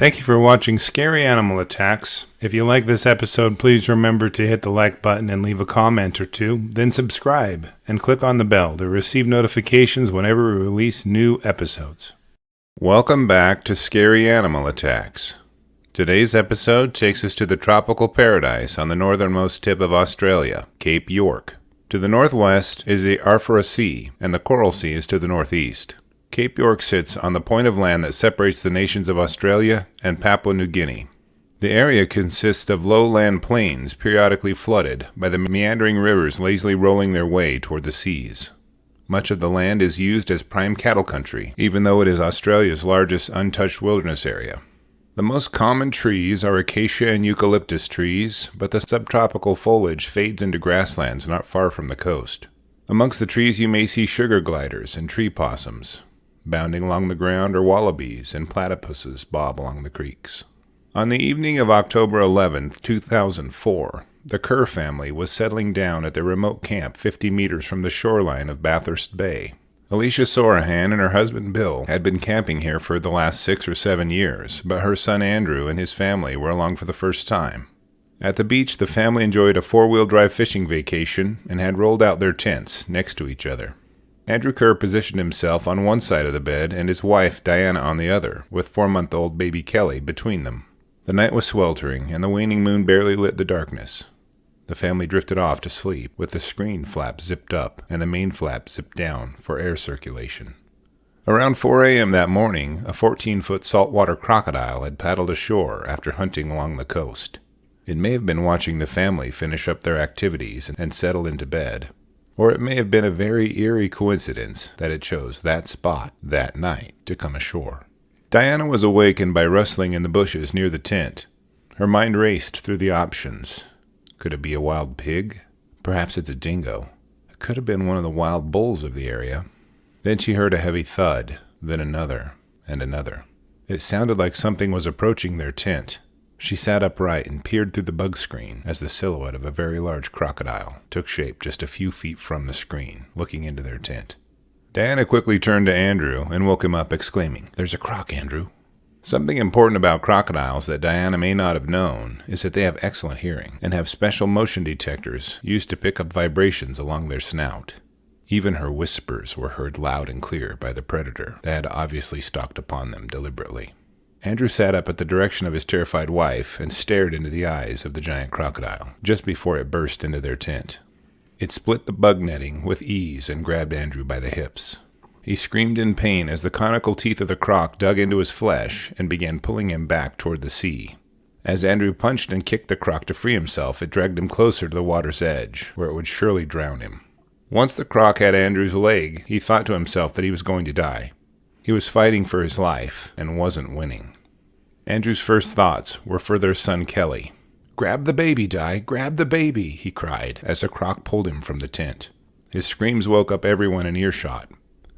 Thank you for watching Scary Animal Attacks. If you like this episode, please remember to hit the like button and leave a comment or two, then subscribe and click on the bell to receive notifications whenever we release new episodes. Welcome back to Scary Animal Attacks. Today's episode takes us to the tropical paradise on the northernmost tip of Australia, Cape York. To the northwest is the Arafura Sea, and the Coral Sea is to the northeast. Cape York sits on the point of land that separates the nations of Australia and Papua New Guinea. The area consists of lowland plains periodically flooded by the meandering rivers lazily rolling their way toward the seas. Much of the land is used as prime cattle country, even though it is Australia's largest untouched wilderness area. The most common trees are acacia and eucalyptus trees, but the subtropical foliage fades into grasslands not far from the coast. Amongst the trees you may see sugar gliders and tree possums. Bounding along the ground are wallabees and platypuses bob along the creeks. On the evening of October 11, 2004, the Kerr family was settling down at their remote camp 50 meters from the shoreline of Bathurst Bay. Alicia Sorahan and her husband Bill had been camping here for the last 6 or 7 years, but her son Andrew and his family were along for the first time. At the beach, the family enjoyed a 4-wheel drive fishing vacation and had rolled out their tents next to each other. Andrew Kerr positioned himself on one side of the bed and his wife Diana on the other, with 4-month-old baby Kelly between them. The night was sweltering, and the waning moon barely lit the darkness. The family drifted off to sleep, with the screen flap zipped up and the main flap zipped down for air circulation. Around 4 a.m. that morning, a 14-foot saltwater crocodile had paddled ashore after hunting along the coast. It may have been watching the family finish up their activities and settle into bed. Or it may have been a very eerie coincidence that it chose that spot, that night, to come ashore. Diana was awakened by rustling in the bushes near the tent. Her mind raced through the options. Could it be a wild pig? Perhaps it's a dingo. It could have been one of the wild bulls of the area. Then she heard a heavy thud, then another, and another. It sounded like something was approaching their tent. She sat upright and peered through the bug screen as the silhouette of a very large crocodile took shape just a few feet from the screen, looking into their tent. Diana quickly turned to Andrew and woke him up, exclaiming, "There's a croc, Andrew." Something important about crocodiles that Diana may not have known is that they have excellent hearing and have special motion detectors used to pick up vibrations along their snout. Even her whispers were heard loud and clear by the predator that had obviously stalked upon them deliberately. Andrew sat up at the direction of his terrified wife and stared into the eyes of the giant crocodile just before it burst into their tent. It split the bug netting with ease and grabbed Andrew by the hips. He screamed in pain as the conical teeth of the croc dug into his flesh and began pulling him back toward the sea. As Andrew punched and kicked the croc to free himself, it dragged him closer to the water's edge, where it would surely drown him. Once the croc had Andrew's leg, he thought to himself that he was going to die. He was fighting for his life and wasn't winning. Andrew's first thoughts were for their son Kelly. "Grab the baby, Di, grab the baby," he cried as the croc pulled him from the tent. His screams woke up everyone in earshot.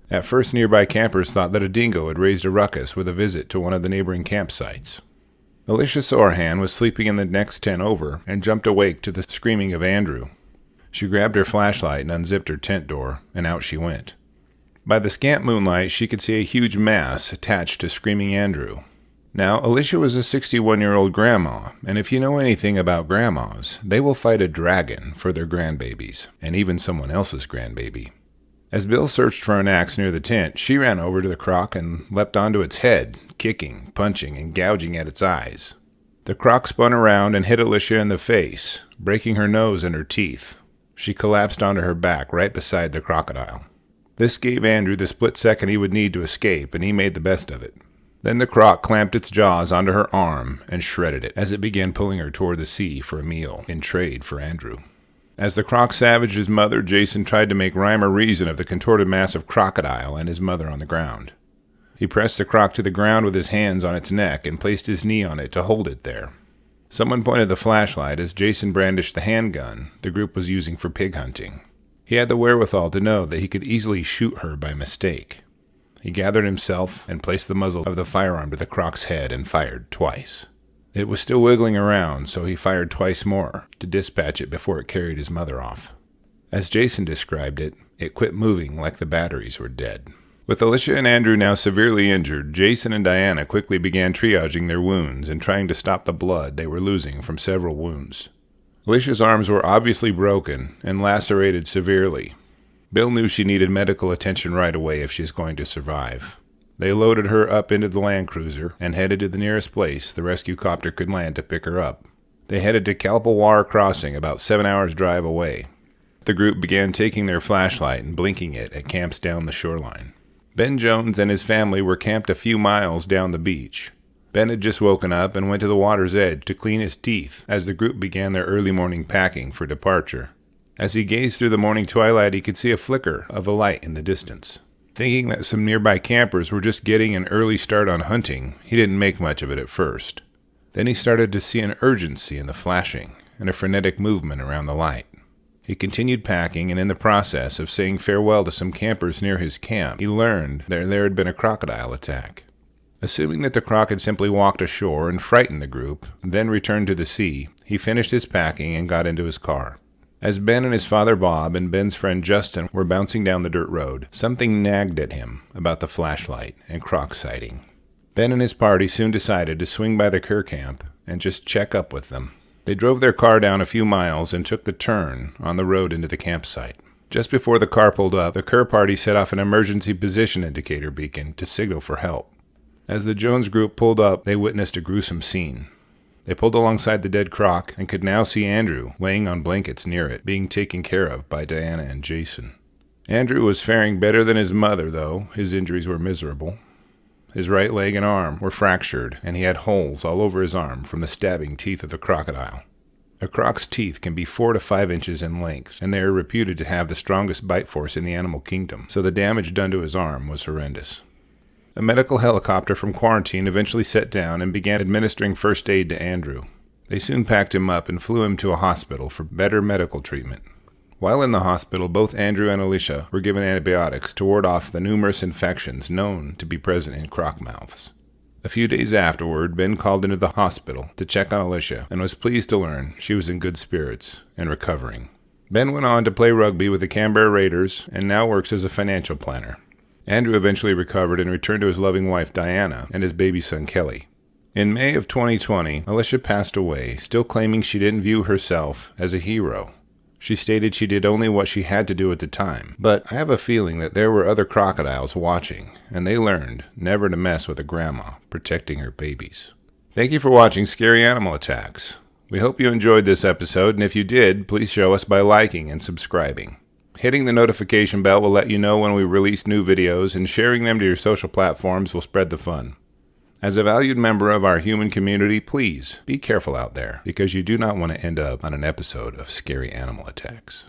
At first, nearby campers thought that a dingo had raised a ruckus with a visit to one of the neighboring campsites. Alicia Sorahan was sleeping in the next tent over and jumped awake to the screaming of Andrew. She grabbed her flashlight and unzipped her tent door, and out she went. By the scant moonlight, she could see a huge mass attached to screaming Andrew. Now, Alicia was a 61-year-old grandma, and if you know anything about grandmas, they will fight a dragon for their grandbabies, and even someone else's grandbaby. As Bill searched for an axe near the tent, she ran over to the croc and leapt onto its head, kicking, punching, and gouging at its eyes. The croc spun around and hit Alicia in the face, breaking her nose and her teeth. She collapsed onto her back right beside the crocodile. This gave Andrew the split second he would need to escape, and he made the best of it. Then the croc clamped its jaws onto her arm and shredded it as it began pulling her toward the sea for a meal in trade for Andrew. As the croc savaged his mother, Jason tried to make rhyme or reason of the contorted mass of crocodile and his mother on the ground. He pressed the croc to the ground with his hands on its neck and placed his knee on it to hold it there. Someone pointed the flashlight as Jason brandished the handgun the group was using for pig hunting. He had the wherewithal to know that he could easily shoot her by mistake. He gathered himself and placed the muzzle of the firearm to the croc's head and fired twice. It was still wiggling around, so he fired twice more to dispatch it before it carried his mother off. As Jason described it, it quit moving like the batteries were dead. With Alicia and Andrew now severely injured, Jason and Diana quickly began triaging their wounds and trying to stop the blood they were losing from several wounds. Alicia's arms were obviously broken and lacerated severely. Bill knew she needed medical attention right away if she's going to survive. They loaded her up into the Land Cruiser and headed to the nearest place the rescue copter could land to pick her up. They headed to Kalpawar Crossing, about 7 hours' drive away. The group began taking their flashlight and blinking it at camps down the shoreline. Ben Jones and his family were camped a few miles down the beach. Ben had just woken up and went to the water's edge to clean his teeth as the group began their early morning packing for departure. As he gazed through the morning twilight, he could see a flicker of a light in the distance. Thinking that some nearby campers were just getting an early start on hunting, he didn't make much of it at first. Then he started to see an urgency in the flashing and a frenetic movement around the light. He continued packing, and in the process of saying farewell to some campers near his camp, he learned that there had been a crocodile attack. Assuming that the croc had simply walked ashore and frightened the group, then returned to the sea, he finished his packing and got into his car. As Ben and his father Bob and Ben's friend Justin were bouncing down the dirt road, something nagged at him about the flashlight and croc sighting. Ben and his party soon decided to swing by the Kerr camp and just check up with them. They drove their car down a few miles and took the turn on the road into the campsite. Just before the car pulled up, the Kerr party set off an emergency position indicator beacon to signal for help. As the Jones group pulled up, they witnessed a gruesome scene. They pulled alongside the dead croc and could now see Andrew laying on blankets near it, being taken care of by Diana and Jason. Andrew was faring better than his mother, though his injuries were miserable. His right leg and arm were fractured, and he had holes all over his arm from the stabbing teeth of the crocodile. A croc's teeth can be 4 to 5 inches in length, and they are reputed to have the strongest bite force in the animal kingdom, so the damage done to his arm was horrendous. A medical helicopter from quarantine eventually set down and began administering first aid to Andrew. They soon packed him up and flew him to a hospital for better medical treatment. While in the hospital, both Andrew and Alicia were given antibiotics to ward off the numerous infections known to be present in croc mouths. A few days afterward, Ben called into the hospital to check on Alicia and was pleased to learn she was in good spirits and recovering. Ben went on to play rugby with the Canberra Raiders and now works as a financial planner. Andrew eventually recovered and returned to his loving wife Diana and his baby son Kelly. In May of 2020, Alicia passed away, still claiming she didn't view herself as a hero. She stated she did only what she had to do at the time, but I have a feeling that there were other crocodiles watching, and they learned never to mess with a grandma protecting her babies. Thank you for watching Scary Animal Attacks. We hope you enjoyed this episode, and if you did, please show us by liking and subscribing. Hitting the notification bell will let you know when we release new videos, and sharing them to your social platforms will spread the fun. As a valued member of our human community, please be careful out there, because you do not want to end up on an episode of Scary Animal Attacks.